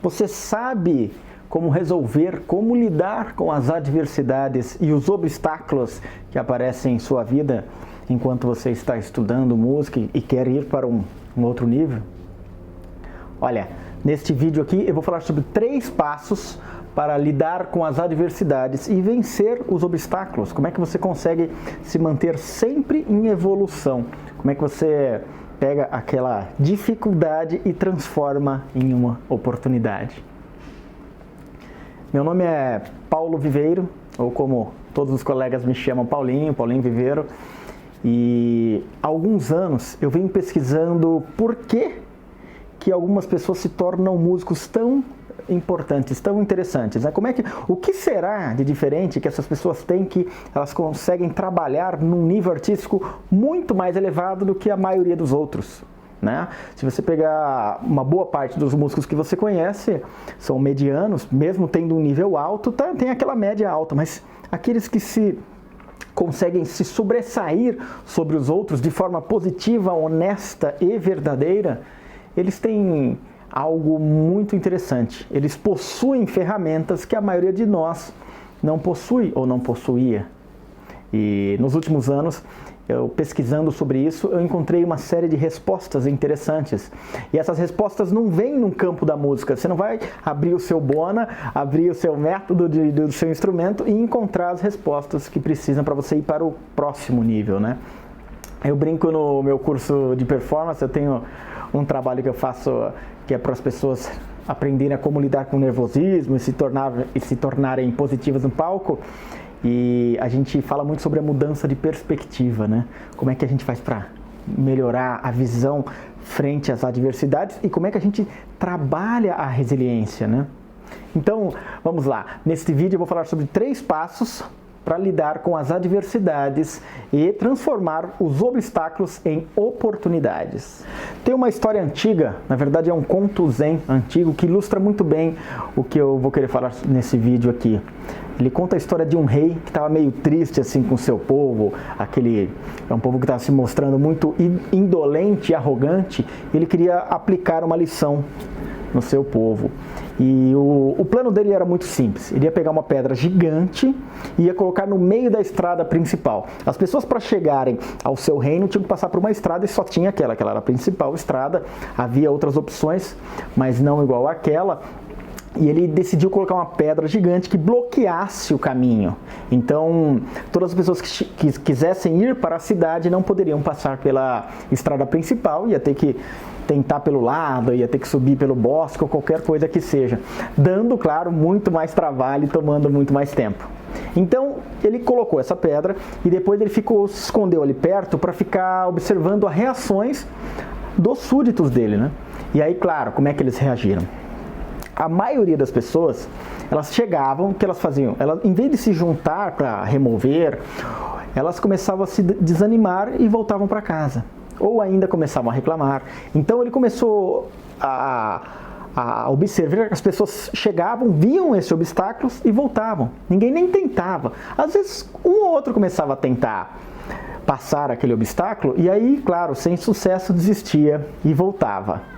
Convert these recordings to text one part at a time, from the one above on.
Você sabe como resolver, como lidar com as adversidades e os obstáculos que aparecem em sua vida enquanto você está estudando música e quer ir para um outro nível? Olha, neste vídeo aqui eu vou falar sobre 3 passos para lidar com as adversidades e vencer os obstáculos. Como é que você consegue se manter sempre em evolução? Como é que você pega aquela dificuldade e transforma em uma oportunidade? Meu nome é Paulo Viveiro, ou como todos os colegas me chamam, Paulinho Viveiro. E há alguns anos eu venho pesquisando por que algumas pessoas se tornam músicos tão importantes, tão interessantes, né? O que será de diferente que essas pessoas têm que elas conseguem trabalhar num nível artístico muito mais elevado do que a maioria dos outros, né? Se você pegar uma boa parte dos músicos que você conhece, são medianos, mesmo tendo um nível alto, tem aquela média alta, mas aqueles que conseguem se sobressair sobre os outros de forma positiva, honesta e verdadeira, eles têm algo muito interessante. Eles possuem ferramentas que a maioria de nós não possui ou não possuía. E nos últimos anos, eu pesquisando sobre isso, eu encontrei uma série de respostas interessantes. E essas respostas não vêm no campo da música. Você não vai abrir o seu bona, abrir o seu método do seu instrumento e encontrar as respostas que precisam para você ir para o próximo nível, né? Eu brinco no meu curso de performance, eu tenho um trabalho que eu faço que é para as pessoas aprenderem a como lidar com o nervosismo e se tornarem positivas no palco. E a gente fala muito sobre a mudança de perspectiva, né? Como é que a gente faz para melhorar a visão frente às adversidades e como é que a gente trabalha a resiliência, né? Então, vamos lá. Neste vídeo eu vou falar sobre 3 passos para lidar com as adversidades e transformar os obstáculos em oportunidades. Tem uma história antiga, na verdade é um conto zen antigo, que ilustra muito bem o que eu vou querer falar nesse vídeo aqui. Ele conta a história de um rei que estava meio triste assim com o seu povo, é um povo que estava se mostrando muito indolente e arrogante, e ele queria aplicar uma lição no seu povo. E o plano dele era muito simples. Ele ia pegar uma pedra gigante e ia colocar no meio da estrada principal. As pessoas, para chegarem ao seu reino, tinham que passar por uma estrada e só tinha aquela era a principal estrada. Havia outras opções, mas não igual àquela. E ele decidiu colocar uma pedra gigante que bloqueasse o caminho. Então, todas as pessoas que quisessem ir para a cidade não poderiam passar pela estrada principal, ia ter que tentar pelo lado, ia ter que subir pelo bosque ou qualquer coisa que seja, dando, claro, muito mais trabalho e tomando muito mais tempo. Então, ele colocou essa pedra e depois ele se escondeu ali perto para ficar observando as reações dos súditos dele, né? E aí, claro, como é que eles reagiram? A maioria das pessoas, elas chegavam, o que elas faziam? Elas, em vez de se juntar para remover, elas começavam a se desanimar e voltavam para casa. Ou ainda começavam a reclamar. Então ele começou a observar que as pessoas chegavam, viam esses obstáculos e voltavam. Ninguém nem tentava. Às vezes um ou outro começava a tentar passar aquele obstáculo e aí, claro, sem sucesso desistia e voltava.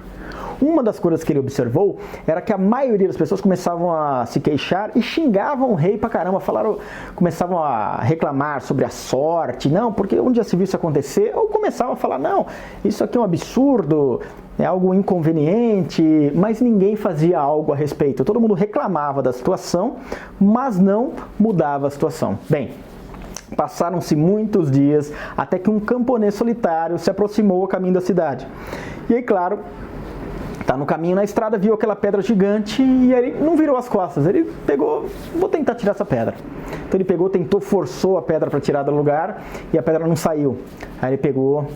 Uma das coisas que ele observou era que a maioria das pessoas começavam a se queixar e xingavam o rei pra caramba, começavam a reclamar sobre a sorte, não, porque onde já se viu isso acontecer, ou começavam a falar, não, isso aqui é um absurdo, é algo inconveniente, mas ninguém fazia algo a respeito. Todo mundo reclamava da situação, mas não mudava a situação. Bem, passaram-se muitos dias até que um camponês solitário se aproximou ao caminho da cidade. E aí, claro, tá no caminho na estrada, viu aquela pedra gigante e ele não virou as costas. Ele pegou, vou tentar tirar essa pedra. Então ele pegou, forçou a pedra para tirar do lugar e a pedra não saiu. Aí ele pegou,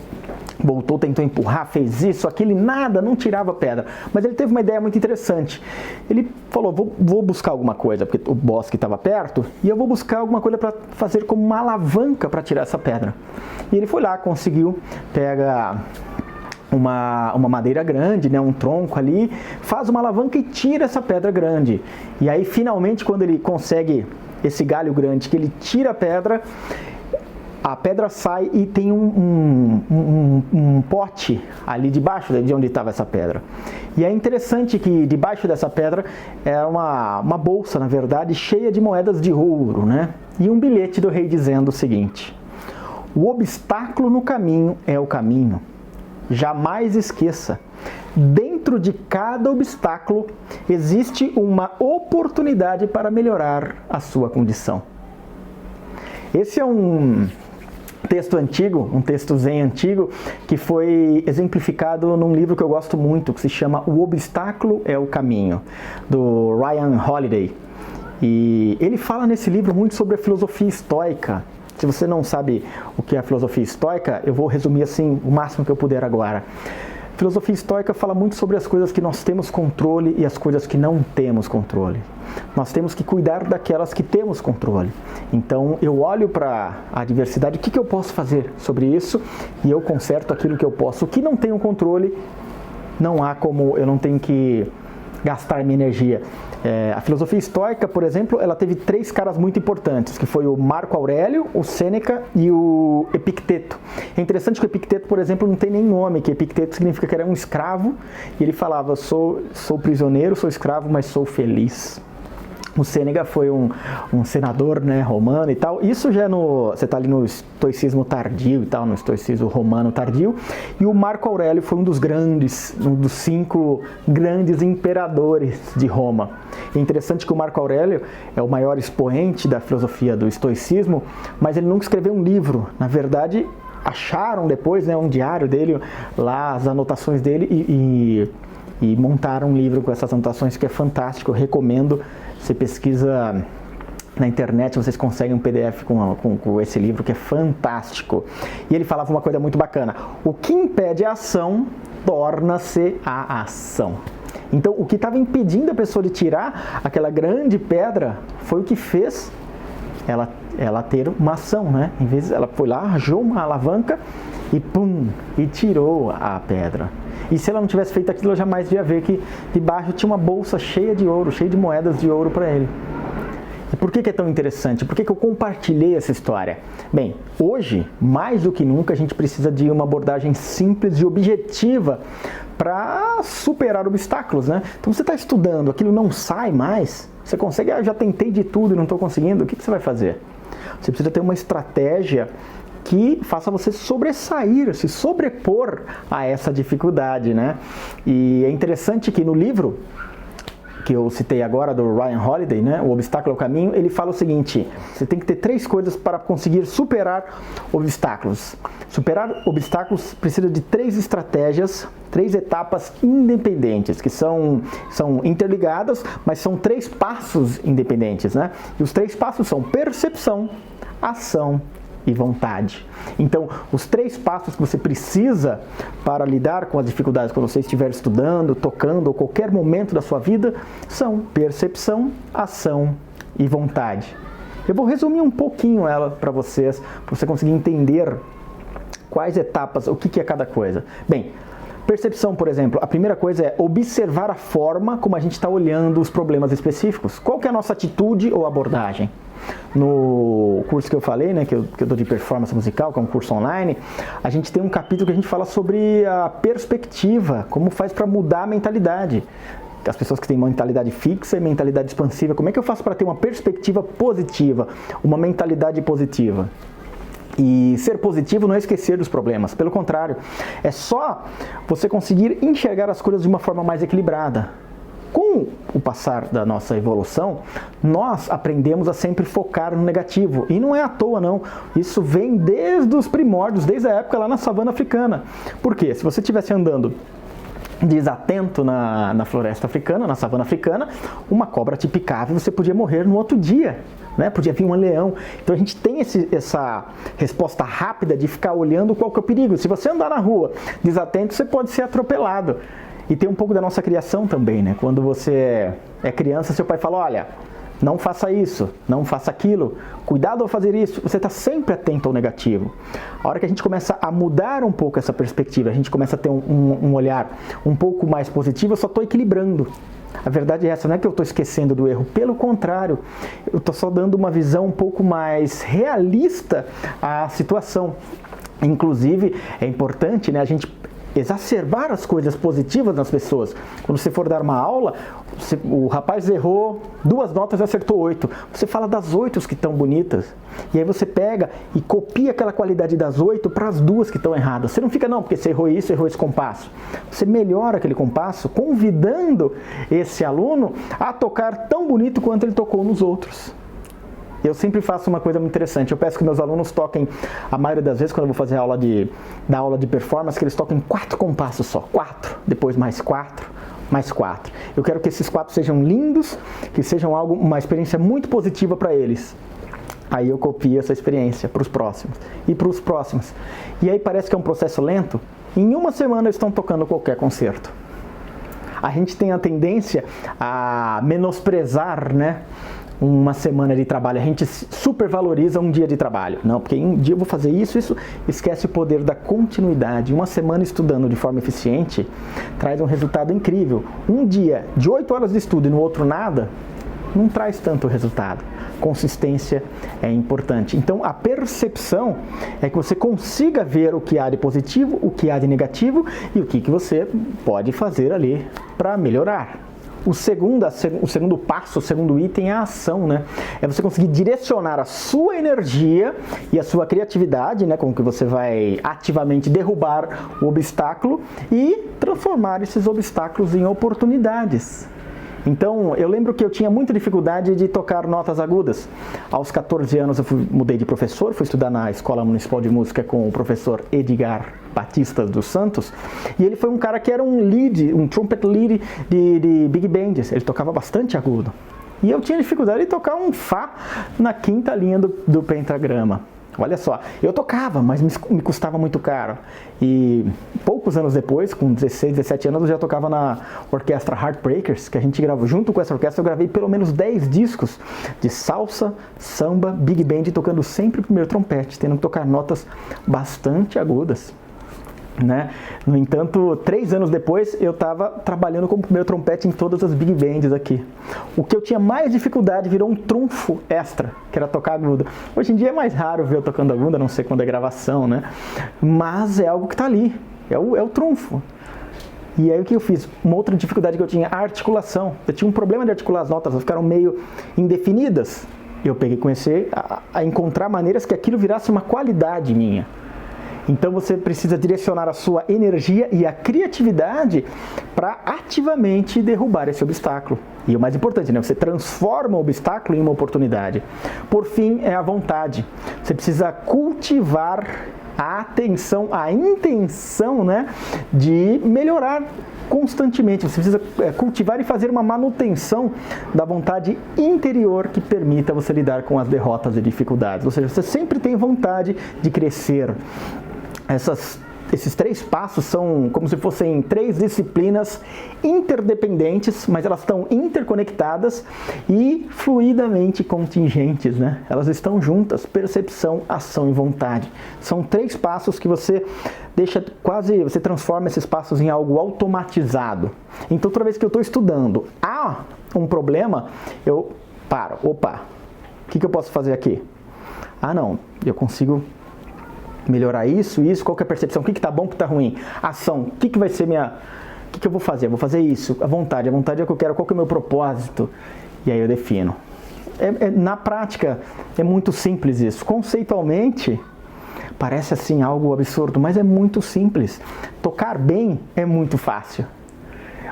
voltou, tentou empurrar, fez isso, aquilo, nada, não tirava a pedra. Mas ele teve uma ideia muito interessante. Ele falou, vou buscar alguma coisa, porque o bosque estava perto, e eu vou buscar alguma coisa para fazer como uma alavanca para tirar essa pedra. E ele foi lá, conseguiu, pega uma madeira grande, né, um tronco ali, faz uma alavanca e tira essa pedra grande. E aí, finalmente, quando ele consegue esse galho grande, que ele tira a pedra, a pedra sai e tem um pote ali debaixo de onde estava essa pedra. E é interessante que debaixo dessa pedra era uma bolsa, na verdade, cheia de moedas de ouro, né? E um bilhete do rei dizendo o seguinte: o obstáculo no caminho é o caminho. Jamais esqueça, dentro de cada obstáculo existe uma oportunidade para melhorar a sua condição. Esse é um texto antigo, um texto zen antigo, que foi exemplificado num livro que eu gosto muito, que se chama O Obstáculo é o Caminho, do Ryan Holiday. E ele fala nesse livro muito sobre a filosofia estoica. Se você não sabe o que é a filosofia estoica, eu vou resumir assim o máximo que eu puder agora. A filosofia estoica fala muito sobre as coisas que nós temos controle e as coisas que não temos controle. Nós temos que cuidar daquelas que temos controle. Então eu olho para a adversidade, o que eu posso fazer sobre isso, e eu conserto aquilo que eu posso. O que não tenho controle, não há como, eu não tenho que gastar minha energia. A filosofia estoica, por exemplo, ela teve 3 caras muito importantes, que foi o Marco Aurélio, o Sêneca e o Epicteto. É interessante que o Epicteto, por exemplo, não tem nem nome, que Epicteto significa que era um escravo, e ele falava, sou prisioneiro, sou escravo, mas sou feliz. O Sêneca foi um senador, né, romano e tal. Isso já você está ali no estoicismo tardio e tal, no estoicismo romano tardio. E o Marco Aurélio foi um dos 5 grandes imperadores de Roma. É interessante que o Marco Aurélio é o maior expoente da filosofia do estoicismo, mas ele nunca escreveu um livro. Na verdade, acharam depois, né, um diário dele, lá as anotações dele, e montaram um livro com essas anotações que é fantástico. Eu recomendo. Você pesquisa na internet, vocês conseguem um PDF com esse livro, que é fantástico. E ele falava uma coisa muito bacana: o que impede a ação torna-se a ação. Então, o que estava impedindo a pessoa de tirar aquela grande pedra foi o que fez ela ter uma ação, né? Em vez, ela foi lá, arranjou uma alavanca e pum, e tirou a pedra. E se ela não tivesse feito aquilo, eu jamais ia ver que debaixo tinha uma bolsa cheia de ouro, cheia de moedas de ouro para ele. E por que é tão interessante? Por que eu compartilhei essa história? Bem, hoje, mais do que nunca, a gente precisa de uma abordagem simples e objetiva para superar obstáculos, né? Então você está estudando, aquilo não sai mais, você consegue, já tentei de tudo e não estou conseguindo, o que você vai fazer? Você precisa ter uma estratégia que faça você sobressair, se sobrepor a essa dificuldade, né? E é interessante que no livro que eu citei agora, do Ryan Holiday, né, O Obstáculo é o Caminho, ele fala o seguinte: você tem que ter 3 coisas para conseguir superar obstáculos. Superar obstáculos precisa de 3 estratégias, 3 etapas independentes, que são interligadas, mas são 3 passos independentes, né? E os 3 passos são percepção, ação e vontade. Então, os 3 passos que você precisa para lidar com as dificuldades quando você estiver estudando, tocando, ou qualquer momento da sua vida, são percepção, ação e vontade. Eu vou resumir um pouquinho ela para você conseguir entender quais etapas, o que é cada coisa. Bem, percepção, por exemplo, a primeira coisa é observar a forma como a gente está olhando os problemas específicos. Qual que é a nossa atitude ou abordagem? No curso que eu falei, né, que eu dou de performance musical, que é um curso online, a gente tem um capítulo que a gente fala sobre a perspectiva, como faz para mudar a mentalidade. As pessoas que têm mentalidade fixa e mentalidade expansiva, como é que eu faço para ter uma perspectiva positiva, uma mentalidade positiva? E ser positivo não é esquecer dos problemas, pelo contrário, é só você conseguir enxergar as coisas de uma forma mais equilibrada. Com o passar da nossa evolução, nós aprendemos a sempre focar no negativo. E não é à toa, não. Isso vem desde os primórdios, desde a época lá na savana africana. Por quê? Se você estivesse andando desatento na floresta africana, na savana africana, uma cobra te picava e você podia morrer no outro dia, né? Podia vir um leão. Então a gente tem essa resposta rápida de ficar olhando qual que é o perigo. Se você andar na rua desatento, você pode ser atropelado. E tem um pouco da nossa criação também, né? Quando você é criança, seu pai fala: olha, não faça isso, não faça aquilo, cuidado ao fazer isso. Você está sempre atento ao negativo. A hora que a gente começa a mudar um pouco essa perspectiva, a gente começa a ter um olhar um pouco mais positivo, eu só estou equilibrando. A verdade é essa, não é que eu estou esquecendo do erro, pelo contrário, eu estou só dando uma visão um pouco mais realista à situação. Inclusive, é importante, né, a gente exacerbar as coisas positivas nas pessoas. Quando você for dar uma aula, o rapaz errou 2 notas e acertou 8. Você fala das 8 que estão bonitas. E aí você pega e copia aquela qualidade das 8 para as 2 que estão erradas. Você não fica, não, porque você errou isso, errou esse compasso. Você melhora aquele compasso, convidando esse aluno a tocar tão bonito quanto ele tocou nos outros. Eu sempre faço uma coisa muito interessante. Eu peço que meus alunos toquem, a maioria das vezes, quando eu vou fazer da aula de performance, que eles toquem 4 compassos só. 4, depois mais 4, mais 4. Eu quero que esses 4 sejam lindos, que sejam uma experiência muito positiva para eles. Aí eu copio essa experiência para os próximos e para os próximos. E aí parece que é um processo lento. Em uma semana eles estão tocando qualquer concerto. A gente tem a tendência a menosprezar, né, uma semana de trabalho. A gente supervaloriza um dia de trabalho. Não, porque em um dia eu vou fazer isso, esquece o poder da continuidade. Uma semana estudando de forma eficiente traz um resultado incrível. Um dia de 8 horas de estudo e no outro nada, não traz tanto resultado. Consistência é importante. Então, a percepção é que você consiga ver o que há de positivo, o que há de negativo e o que você pode fazer ali para melhorar. O segundo passo, o segundo item é a ação, né? É você conseguir direcionar a sua energia e a sua criatividade, né? Com que você vai ativamente derrubar o obstáculo e transformar esses obstáculos em oportunidades. Então, eu lembro que eu tinha muita dificuldade de tocar notas agudas. Aos 14 anos eu mudei de professor, fui estudar na Escola Municipal de Música com o professor Edgar Batista dos Santos, e ele foi um cara que era um trumpet lead de big bands, ele tocava bastante agudo. E eu tinha dificuldade de tocar um Fá na 5ª linha do pentagrama. Olha só, eu tocava, mas me custava muito caro. E poucos anos depois, com 16, 17 anos, eu já tocava na orquestra Heartbreakers, que a gente gravou junto com essa orquestra. Eu gravei pelo menos 10 discos de salsa, samba, big band, tocando sempre primeiro trompete, tendo que tocar notas bastante agudas. Né? No entanto, 3 anos depois, eu estava trabalhando como primeiro trompete em todas as big bands aqui. O que eu tinha mais dificuldade virou um trunfo extra, que era tocar agudo. Hoje em dia é mais raro ver eu tocando agudo, a não ser quando é gravação, né? Mas é algo que está ali, é o trunfo. E aí o que eu fiz? Uma outra dificuldade que eu tinha, a articulação. Eu tinha um problema de articular as notas, elas ficaram meio indefinidas. Eu comecei a encontrar maneiras que aquilo virasse uma qualidade minha. Então você precisa direcionar a sua energia e a criatividade para ativamente derrubar esse obstáculo. E o mais importante, né? Você transforma o obstáculo em uma oportunidade. Por fim, é a vontade. Você precisa cultivar a atenção, a intenção, né, de melhorar constantemente. Você precisa cultivar e fazer uma manutenção da vontade interior que permita você lidar com as derrotas e dificuldades. Ou seja, você sempre tem vontade de crescer. Esses 3 passos são como se fossem 3 disciplinas interdependentes, mas elas estão interconectadas e fluidamente contingentes, né? Elas estão juntas, percepção, ação e vontade. São 3 passos que você você transforma esses passos em algo automatizado. Então, toda vez que eu estou estudando, há um problema, eu paro. Opa, o que eu posso fazer aqui? Ah, não, eu consigo melhorar isso, qual que é a percepção, o que está bom, o que está ruim, ação, o que vai ser o que eu vou fazer? Vou fazer isso, a vontade é o que eu quero, qual que é o meu propósito, e aí eu defino. Na prática, é muito simples isso, conceitualmente, parece assim algo absurdo, mas é muito simples. Tocar bem é muito fácil.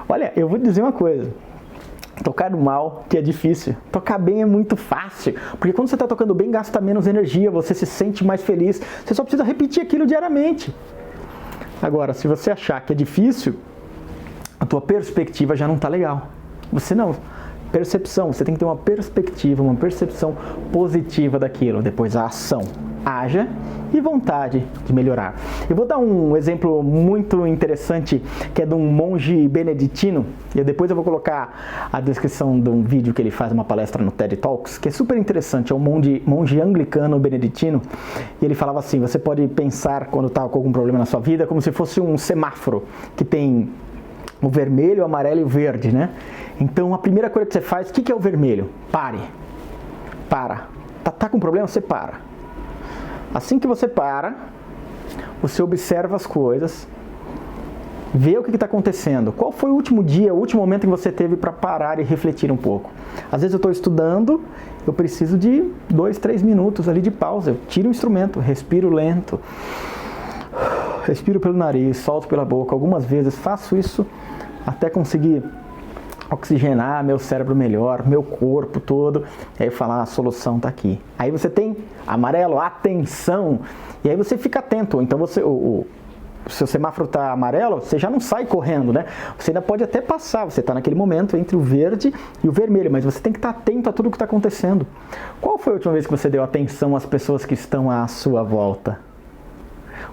Olha, eu vou te dizer uma coisa, tocar mal, que é difícil. Tocar bem é muito fácil, porque quando você está tocando bem, gasta menos energia, você se sente mais feliz, você só precisa repetir aquilo diariamente. Agora, se você achar que é difícil, a tua perspectiva já não está legal. Percepção, você tem que ter uma perspectiva, uma percepção positiva daquilo. Depois a ação, haja e vontade de melhorar. Eu vou dar um exemplo muito interessante, que é de um monge beneditino, e depois eu vou colocar a descrição de um vídeo que ele faz, uma palestra no TED Talks, que é super interessante. É um monge anglicano beneditino, e ele falava assim: você pode pensar, quando está com algum problema na sua vida, como se fosse um semáforo que tem o vermelho, o amarelo e o verde, né? Então a primeira coisa que você faz, o que é o vermelho? Pare. Para. Tá com problema? Você para. Assim que você para, você observa as coisas, vê o que está acontecendo. Qual foi o último dia, o último momento que você teve para parar e refletir um pouco? Às vezes eu estou estudando, eu preciso de 2, 3 minutos ali de pausa. Eu tiro o instrumento, respiro lento, respiro pelo nariz, solto pela boca. Algumas vezes faço isso até conseguir oxigenar meu cérebro melhor, meu corpo todo. E aí eu falo, a solução está aqui. Aí você tem amarelo, atenção. E aí você fica atento. Então você, o seu semáforo está amarelo, você já não sai correndo, né? Você ainda pode até passar, você está naquele momento entre o verde e o vermelho, mas você tem que estar atento a tudo o que está acontecendo. Qual foi a última vez que você deu atenção às pessoas que estão à sua volta?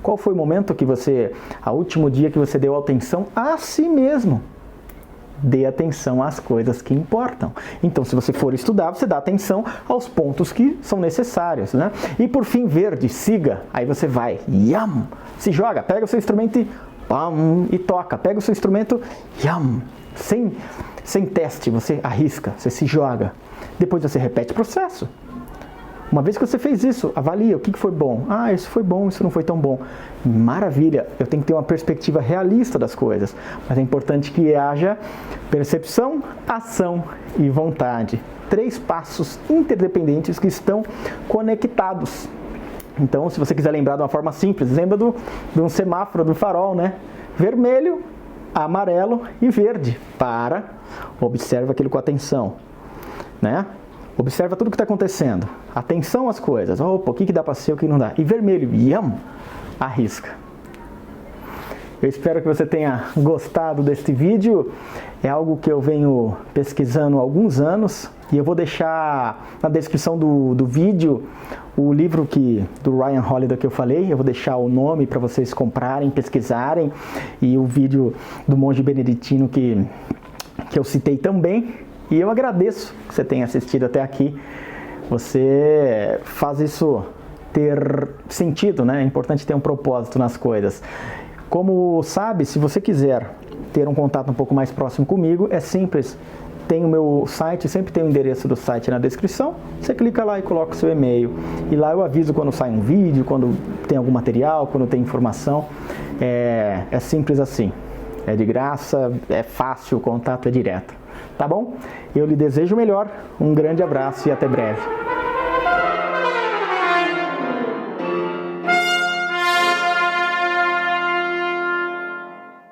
Qual foi o momento que o último dia que você deu atenção a si mesmo? Dê atenção às coisas que importam. Então, se você for estudar, você dá atenção aos pontos que são necessários, né? E por fim, verde, siga. Aí você vai, yam, se joga, pega o seu instrumento e pam, e toca. Pega o seu instrumento, yam, sem teste, você arrisca, você se joga. Depois você repete o processo. Uma vez que você fez isso, avalia o que foi bom. Ah, isso foi bom, isso não foi tão bom. Maravilha, eu tenho que ter uma perspectiva realista das coisas. Mas é importante que haja percepção, ação e vontade. 3 passos interdependentes que estão conectados. Então, se você quiser lembrar de uma forma simples, lembra de um semáforo, do farol, né? Vermelho, amarelo e verde. Para, observa aquilo com atenção, né? Observa tudo o que está acontecendo. Atenção às coisas. Opa, o que dá para ser, o que não dá. E vermelho, yam, arrisca. Eu espero que você tenha gostado deste vídeo. É algo que eu venho pesquisando há alguns anos. E eu vou deixar na descrição do vídeo o livro do Ryan Holiday que eu falei. Eu vou deixar o nome para vocês comprarem, pesquisarem. E o vídeo do monge beneditino que eu citei também. E eu agradeço que você tenha assistido até aqui. Você faz isso ter sentido, né? É importante ter um propósito nas coisas. Como sabe, se você quiser ter um contato um pouco mais próximo comigo, é simples. Tem o meu site, sempre tem o endereço do site na descrição. Você clica lá e coloca o seu e-mail. E lá eu aviso quando sai um vídeo, quando tem algum material, quando tem informação. É simples assim. É de graça, é fácil, o contato é direto. Tá bom? Eu lhe desejo o melhor, um grande abraço e até breve.